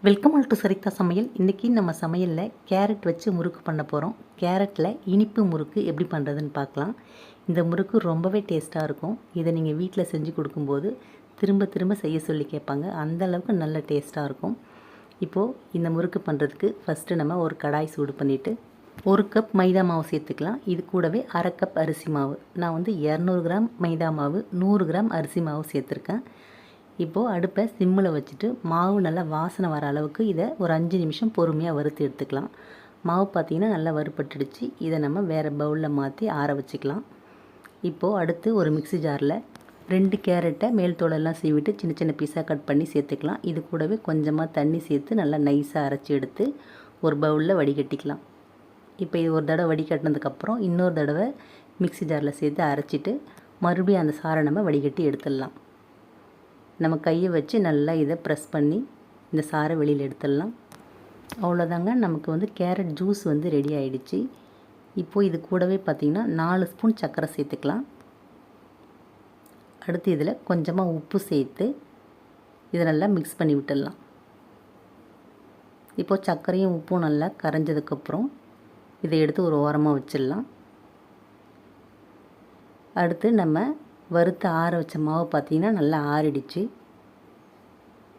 Welcome all to சரிதா சமையல். இன்றைக்கி நம்ம சமையலில் கேரட் வச்சு முறுக்கு பண்ண போகிறோம். கேரட்டில் இனிப்பு முறுக்கு எப்படி பண்ணுறதுன்னு பார்க்கலாம். இந்த முறுக்கு ரொம்பவே டேஸ்ட்டாக இருக்கும். இதை நீங்கள் வீட்டில் செஞ்சு கொடுக்கும்போது திரும்ப திரும்ப செய்ய சொல்லி கேட்பாங்க. அந்தளவுக்கு நல்ல டேஸ்ட்டாக இருக்கும். இப்போது இந்த முறுக்கு பண்ணுறதுக்கு ஃபஸ்ட்டு நம்ம ஒரு கடாய் சூடு பண்ணிவிட்டு 1 கப் மைதா மாவு சேர்த்துக்கலாம். இது கூடவே 1/2 கப் அரிசி மாவு. நான் வந்து 200 கிராம் மைதா மாவு 100 கிராம் அரிசி மாவு சேர்த்துருக்கேன். இப்போது அடுப்பை சிம்மில் வச்சுட்டு மாவு நல்லா வாசனை வர அளவுக்கு இதை ஒரு 5 நிமிஷம் பொறுமையாக வறுத்து எடுத்துக்கலாம். மாவு பார்த்திங்கன்னா நல்லா வறுபட்டுடுச்சு. இதை நம்ம வேறு பவுலில் மாற்றி ஆற வச்சுக்கலாம். இப்போது அடுத்து ஒரு மிக்ஸி ஜாரில் 2 கேரட்டை மேல் தோலெல்லாம் சீவிட்டு சின்ன சின்ன பீஸாக கட் பண்ணி சேர்த்துக்கலாம். இது கூடவே கொஞ்சமாக தண்ணி சேர்த்து நல்லா நைஸாக அரைச்சி எடுத்து ஒரு பவுலில் வடிகட்டிக்கலாம். இப்போ இது ஒரு தடவை வடிகட்டினதுக்கப்புறம் இன்னொரு தடவை மிக்ஸி ஜாரில் சேர்த்து அரைச்சிட்டு மறுபடியும் அந்த சாறை நம்ம வடிகட்டி எடுத்துடலாம். நம்ம கையை வச்சு நல்லா இதை ப்ரெஸ் பண்ணி இந்த சாறை வெளியில் எடுத்துடலாம். அவ்வளோதாங்க, நமக்கு வந்து கேரட் ஜூஸ் வந்து ரெடி ஆகிடுச்சு. இப்போது இது கூடவே பார்த்திங்கன்னா 4 ஸ்பூன் சர்க்கரை சேர்த்துக்கலாம். அடுத்து இதில் கொஞ்சமாக உப்பு சேர்த்து இதை நல்லா மிக்ஸ் பண்ணி விட்டுடலாம். இப்போது சர்க்கரையும் உப்பும் நல்லா கரைஞ்சதுக்கப்புறம் இதை எடுத்து ஒரு ஓரமாக வச்சிடலாம். அடுத்து நம்ம வறுத்து ஆற வச்ச மாவு பார்த்திங்கன்னா நல்லா ஆறிடுச்சு.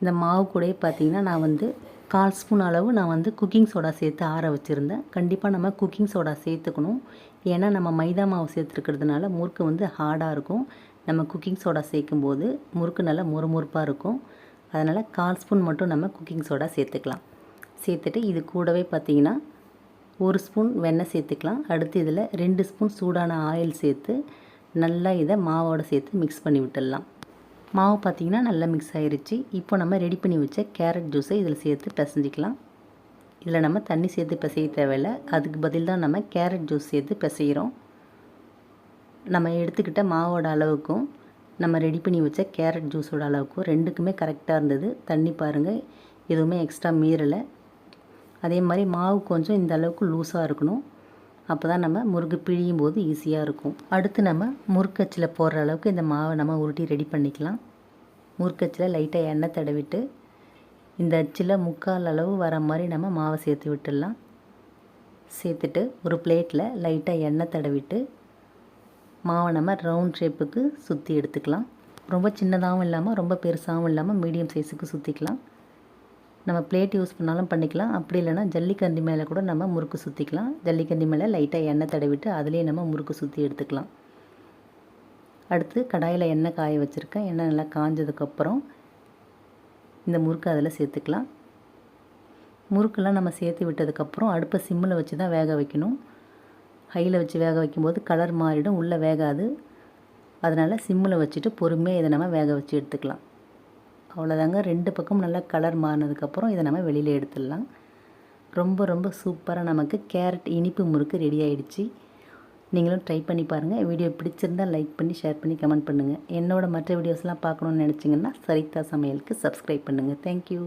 இந்த மாவு கூடயே பார்த்திங்கன்னா நான் வந்து 1/4 ஸ்பூன் அளவு நான் வந்து குக்கிங் சோடா சேர்த்து ஆற வச்சுருந்தேன். கண்டிப்பாக நம்ம குக்கிங் சோடா சேர்த்துக்கணும். ஏன்னா நம்ம மைதா மாவு சேர்த்துருக்கிறதுனால முறுக்கு வந்து ஹார்டாக இருக்கும். நம்ம குக்கிங் சோடா சேர்க்கும்போது முறுக்கு நல்லா முறுமுறுப்பாக இருக்கும். அதனால் 1/4 ஸ்பூன் மட்டும் நம்ம குக்கிங் சோடா சேர்த்துக்கலாம். சேர்த்துட்டு இது கூடவே பார்த்திங்கன்னா 1 ஸ்பூன் வெண்ணெய் சேர்த்துக்கலாம். அடுத்து இதில் 2 ஸ்பூன் சூடான ஆயில் சேர்த்து நல்லா இதை மாவோடு சேர்த்து மிக்ஸ் பண்ணி விட்டுடலாம். மாவு பார்த்திங்கன்னா நல்லா மிக்ஸ் ஆகிருச்சு. இப்போ நம்ம ரெடி பண்ணி வச்ச கேரட் ஜூஸை இதில் சேர்த்து பிசைஞ்சிக்கலாம். இதில் நம்ம தண்ணி சேர்த்து பிசைய தேவையில்லை. அதுக்கு பதில் தான் நம்ம கேரட் ஜூஸ் சேர்த்து பிசைகிறோம். நம்ம எடுத்துக்கிட்ட மாவோட அளவுக்கும் நம்ம ரெடி பண்ணி வச்ச கேரட் ஜூஸோட அளவுக்கும் ரெண்டுக்குமே கரெக்டாக இருந்தது. தண்ணி பாருங்கள், எதுவுமே எக்ஸ்ட்ரா மீறலை. அதே மாதிரி மாவு கொஞ்சம் இந்த அளவுக்கு லூஸாக இருக்கணும். அப்போ தான் நம்ம முறுக்கு பிழியும் போது ஈஸியாக இருக்கும். அடுத்து நம்ம முறுக்கச்சில் போடுற அளவுக்கு இந்த மாவை நம்ம உருட்டி ரெடி பண்ணிக்கலாம். முறுக்கச்சில் லைட்டாக எண்ணெய் தடவிட்டு இந்த அச்சில் 3/4 அளவு வர மாதிரி நம்ம மாவை சேர்த்து விட்டுடலாம். சேர்த்துட்டு ஒரு பிளேட்டில் லைட்டாக எண்ணெய் தடவிட்டு மாவை நம்ம ரவுண்ட் ஷேப்புக்கு சுற்றி எடுத்துக்கலாம். ரொம்ப சின்னதாகவும் இல்லாமல் ரொம்ப பெருசாகவும் இல்லாமல் மீடியம் சைஸுக்கு சுற்றிக்கலாம். நம்ம பிளேட் யூஸ் பண்ணாலும் பண்ணிக்கலாம். அப்படி இல்லைனா ஜல்லிக்கரண்டி மேலே கூட நம்ம முறுக்கு சுற்றிக்கலாம். ஜல்லிக்கரண்டி மேலே லைட்டாக எண்ணெய் தடவிட்டு அதிலே நம்ம முறுக்கு சுற்றி எடுத்துக்கலாம். அடுத்து கடாயில் எண்ணெய் காய வச்சுருக்கேன். எண்ணெய் நல்லா காஞ்சதுக்கப்புறம் இந்த முறுக்கு அதில் சேர்த்துக்கலாம். முறுக்கெல்லாம் நம்ம சேர்த்து விட்டதுக்கப்புறம் அடுப்பை சிம்மில் வச்சு தான் வேக வைக்கணும். ஹையில் வச்சு வேக வைக்கும்போது கலர் மாறிடும், உள்ளே வேகாது. அதனால் சிம்மில் வச்சுட்டு பொறுமையாக இதை நம்ம வேக வச்சு எடுத்துக்கலாம். அவ்வளோதாங்க, 2 பக்கம் நல்லா கலர் மாறினதுக்கப்புறம் இதை நம்ம வெளியில் எடுத்துடலாம். ரொம்ப ரொம்ப சூப்பராக நமக்கு கேரட் இனிப்பு முறுக்கு ரெடி ஆகிடுச்சு. நீங்களும் ட்ரை பண்ணி பாருங்கள். வீடியோ பிடிச்சிருந்தால் லைக் பண்ணி ஷேர் பண்ணி கமெண்ட் பண்ணுங்கள். என்னோடய மற்ற வீடியோஸ்லாம் பார்க்கணுன்னு நினச்சிங்கன்னா சரிதா சமையலுக்கு சப்ஸ்கிரைப் பண்ணுங்கள். தேங்க்யூ.